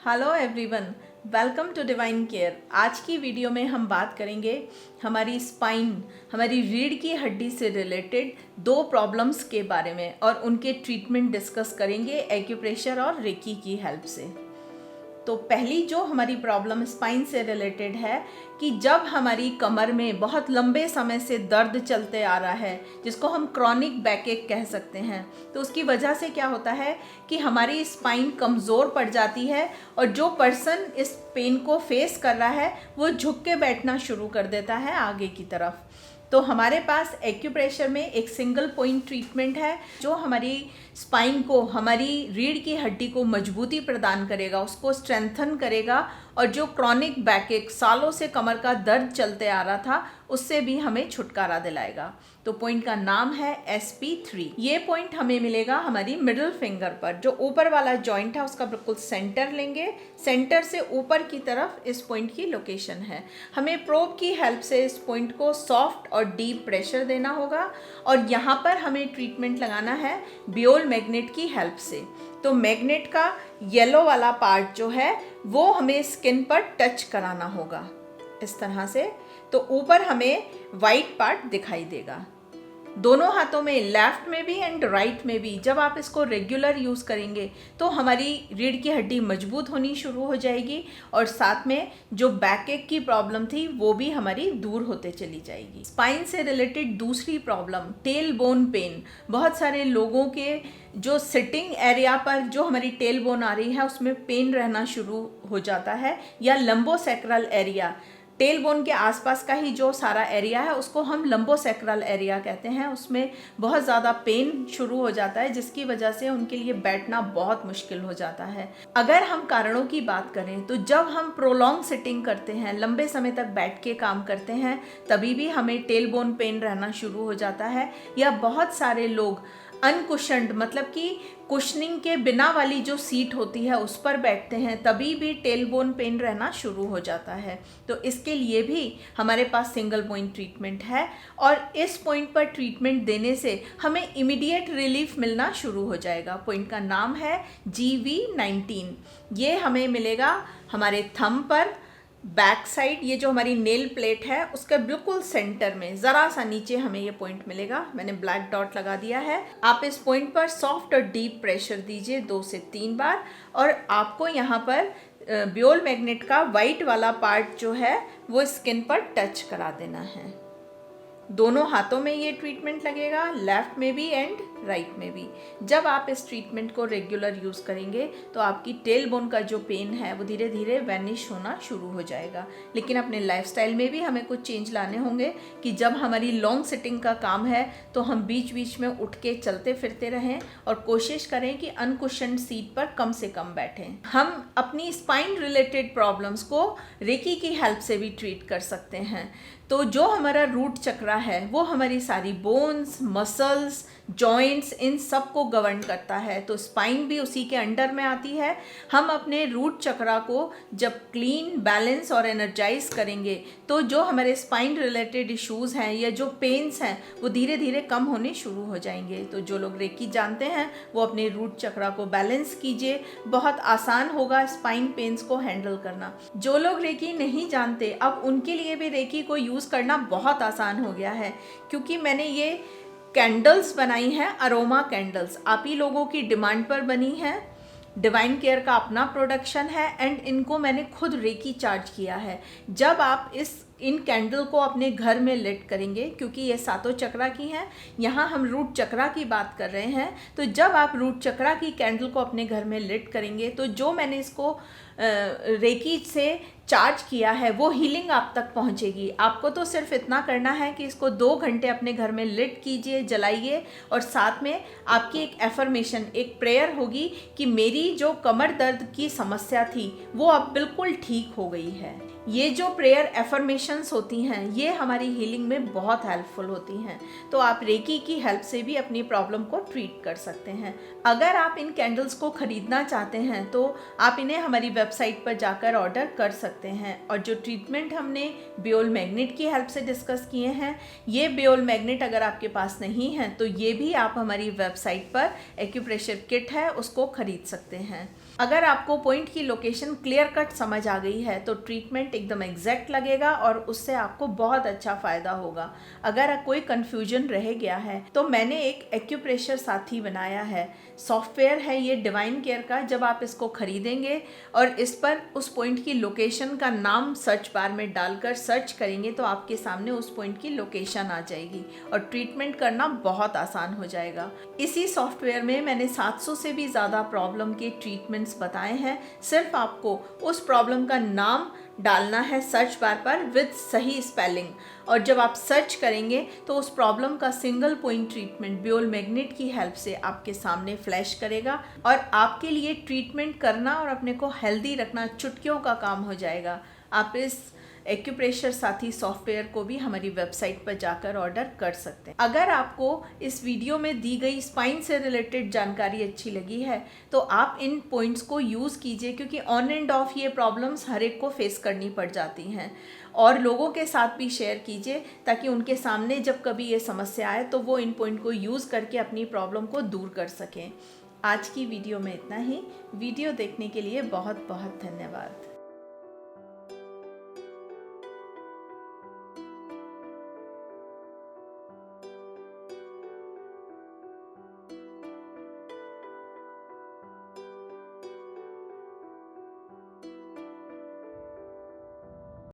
Hello everyone, welcome to divine care. आज की video में हम बात करेंगे हमारी स्पाइन, हमारी रीढ़ की हड्डी से रिलेटेड दो प्रॉब्लम्स के बारे में और उनके ट्रीटमेंट डिस्कस करेंगे एक्यूप्रेशर और रेकी की हेल्प से। तो पहली जो हमारी प्रॉब्लम स्पाइन से रिलेटेड है कि जब हमारी कमर में बहुत लंबे समय से दर्द चलते आ रहा है, जिसको हम क्रॉनिक बैकएक कह सकते हैं, तो उसकी वजह से क्या होता है कि हमारी स्पाइन कमज़ोर पड़ जाती है और जो पर्सन इस पेन को फेस कर रहा है वो झुक के बैठना शुरू कर देता है आगे की तरफ। तो हमारे पास एक्यूप्रेशर में एक सिंगल पॉइंट ट्रीटमेंट है जो हमारी स्पाइन को, हमारी रीढ़ की हड्डी को मजबूती प्रदान करेगा, उसको स्ट्रेंथन करेगा और जो क्रॉनिक बैकएक, सालों से कमर का दर्द चलते आ रहा था, उससे भी हमें छुटकारा दिलाएगा। तो पॉइंट का नाम है SP3। ये पॉइंट हमें मिलेगा हमारी मिडिल फिंगर पर, जो ऊपर वाला जॉइंट है उसका बिल्कुल सेंटर लेंगे। सेंटर से ऊपर की तरफ इस पॉइंट की लोकेशन है। हमें प्रोब की हेल्प से इस पॉइंट को सॉफ्ट और डीप प्रेशर देना होगा और यहाँ पर हमें ट्रीटमेंट लगाना है बियोल मैग्नेट की हेल्प से। तो मैग्नेट का येलो वाला पार्ट जो है वो हमें स्किन पर टच कराना होगा इस तरह से। तो ऊपर हमें वाइट पार्ट दिखाई देगा। दोनों हाथों में, लेफ्ट में भी एंड राइट में भी, जब आप इसको रेगुलर यूज़ करेंगे तो हमारी रीढ़ की हड्डी मजबूत होनी शुरू हो जाएगी और साथ में जो बैकएक की प्रॉब्लम थी वो भी हमारी दूर होते चली जाएगी। स्पाइन से रिलेटेड दूसरी प्रॉब्लम टेल बोन पेन। बहुत सारे लोगों के जो सिटिंग एरिया पर जो हमारी टेल बोन आ रही है उसमें पेन रहना शुरू हो जाता है, या लंबोसेक्रल एरिया, टेल बोन के आसपास का ही जो सारा एरिया है उसको हम लंबोसेक्रल एरिया कहते हैं, उसमें बहुत ज़्यादा पेन शुरू हो जाता है जिसकी वजह से उनके लिए बैठना बहुत मुश्किल हो जाता है। अगर हम कारणों की बात करें तो जब हम प्रोलॉन्ग सिटिंग करते हैं, लंबे समय तक बैठ के काम करते हैं, तभी भी हमें टेल बोन पेन रहना शुरू हो जाता है। या बहुत सारे लोग अनकुशन्ड, मतलब कि कुशनिंग के बिना वाली जो सीट होती है उस पर बैठते हैं, तभी भी टेल बोन पेन रहना शुरू हो जाता है। तो इसके लिए भी हमारे पास सिंगल पॉइंट ट्रीटमेंट है और इस पॉइंट पर ट्रीटमेंट देने से हमें इमीडिएट रिलीफ मिलना शुरू हो जाएगा। पॉइंट का नाम है GV19। ये हमें मिलेगा हमारे थंब पर, बैक साइड, ये जो हमारी नेल प्लेट है उसके बिल्कुल सेंटर में ज़रा सा नीचे हमें ये पॉइंट मिलेगा। मैंने ब्लैक डॉट लगा दिया है। आप इस पॉइंट पर सॉफ्ट और डीप प्रेशर दीजिए 2 से 3 बार और आपको यहाँ पर बियोल मैग्नेट का वाइट वाला पार्ट जो है वो स्किन पर टच करा देना है। दोनों हाथों में ये ट्रीटमेंट लगेगा, लेफ्ट में भी एंड राइट में भी। जब आप इस ट्रीटमेंट को रेगुलर यूज़ करेंगे तो आपकी टेल बोन का जो पेन है वो धीरे धीरे वैनिश होना शुरू हो जाएगा। लेकिन अपने लाइफस्टाइल में भी हमें कुछ चेंज लाने होंगे कि जब हमारी लॉन्ग सिटिंग का काम है तो हम बीच बीच में उठ के चलते फिरते रहें और कोशिश करें कि अनकुशन्ड सीट पर कम से कम बैठें। हम अपनी स्पाइन रिलेटेड प्रॉब्लम्स को रेकी की हेल्प से भी ट्रीट कर सकते हैं। तो जो हमारा रूट चक्रा है वो हमारी सारी बोन्स, मसल्स, जॉइंट्स, इन सब को गवर्न करता है। तो स्पाइन भी उसी के अंडर में आती है। हम अपने रूट चक्रा को जब क्लीन, बैलेंस और एनर्जाइज करेंगे तो जो हमारे स्पाइन रिलेटेड इश्यूज़ हैं या जो पेन्स हैं वो धीरे धीरे कम होने शुरू हो जाएंगे। तो जो लोग रेकी जानते हैं वो अपने रूट चक्रा को बैलेंस कीजिए, बहुत आसान होगा स्पाइन पेन्स को हैंडल करना। जो लोग रेकी नहीं जानते, अब उनके लिए भी रेकी को यूज़ करना बहुत आसान हो गया है, क्योंकि मैंने ये कैंडल्स बनाई हैं, अरोमा कैंडल्स, आप ही लोगों की डिमांड पर बनी है। डिवाइन केयर का अपना प्रोडक्शन है एंड इनको मैंने खुद रेकी चार्ज किया है। जब आप इन कैंडल को अपने घर में लिट करेंगे, क्योंकि ये सातों चक्रा की हैं, यहाँ हम रूट चक्रा की बात कर रहे हैं, तो जब आप रूट चक्रा की कैंडल को अपने घर में लिट करेंगे तो जो मैंने इसको रेकी से चार्ज किया है वो हीलिंग आप तक पहुंचेगी। आपको तो सिर्फ इतना करना है कि इसको 2 घंटे अपने घर में लिट कीजिए, जलाइए और साथ में आपकी एक एफर्मेशन, एक प्रेयर होगी कि मेरी जो कमर दर्द की समस्या थी वो अब बिल्कुल ठीक हो गई है। ये जो प्रेयर एफर्मेशंस होती हैं ये हमारी हीलिंग में बहुत हेल्पफुल होती हैं। तो आप रेकी की हेल्प से भी अपनी प्रॉब्लम को ट्रीट कर सकते हैं। अगर आप इन कैंडल्स को ख़रीदना चाहते हैं तो आप इन्हें हमारी वेबसाइट पर जाकर ऑर्डर कर सकते हैं। और जो ट्रीटमेंट हमने बियोल मैग्नेट की हेल्प से डिस्कस किए हैं, ये बियोल मैग्नेट अगर आपके पास नहीं है तो ये भी आप हमारी वेबसाइट पर एक्यूप्रेशर किट है उसको ख़रीद सकते हैं। अगर आपको पॉइंट की लोकेशन क्लियर कट समझ आ गई है तो ट्रीटमेंट एकदम एग्जैक्ट लगेगा और उससे आपको बहुत अच्छा फ़ायदा होगा। अगर कोई कन्फ्यूजन रह गया है तो मैंने एक एक्यूप्रेशर साथी बनाया है, सॉफ्टवेयर है ये डिवाइन केयर का। जब आप इसको खरीदेंगे और इस पर उस पॉइंट की लोकेशन का नाम सर्च बार में डालकर सर्च करेंगे तो आपके सामने उस पॉइंट की लोकेशन आ जाएगी और ट्रीटमेंट करना बहुत आसान हो जाएगा। इसी सॉफ्टवेयर में मैंने 700 से भी ज़्यादा प्रॉब्लम के ट्रीटमेंट्स बताए हैं। सिर्फ आपको उस प्रॉब्लम का नाम डालना है सर्च बार पर विद सही स्पेलिंग, और जब आप सर्च करेंगे तो उस प्रॉब्लम का सिंगल पॉइंट ट्रीटमेंट ब्यूल मैग्नेट की हेल्प से आपके सामने फ्लैश करेगा और आपके लिए ट्रीटमेंट करना और अपने को हेल्दी रखना चुटकियों का काम हो जाएगा। आप इस एक्यूप्रेशर साथी सॉफ्टवेयर को भी हमारी वेबसाइट पर जाकर ऑर्डर कर सकते हैं। अगर आपको इस वीडियो में दी गई स्पाइन से रिलेटेड जानकारी अच्छी लगी है तो आप इन पॉइंट्स को यूज़ कीजिए, क्योंकि ऑन एंड ऑफ ये प्रॉब्लम्स हर एक को फेस करनी पड़ जाती हैं। और लोगों के साथ भी शेयर कीजिए ताकि उनके सामने जब कभी ये समस्या आए तो वो इन पॉइंट को यूज़ करके अपनी प्रॉब्लम को दूर कर सकें। आज की वीडियो में इतना ही। वीडियो देखने के लिए बहुत बहुत धन्यवाद।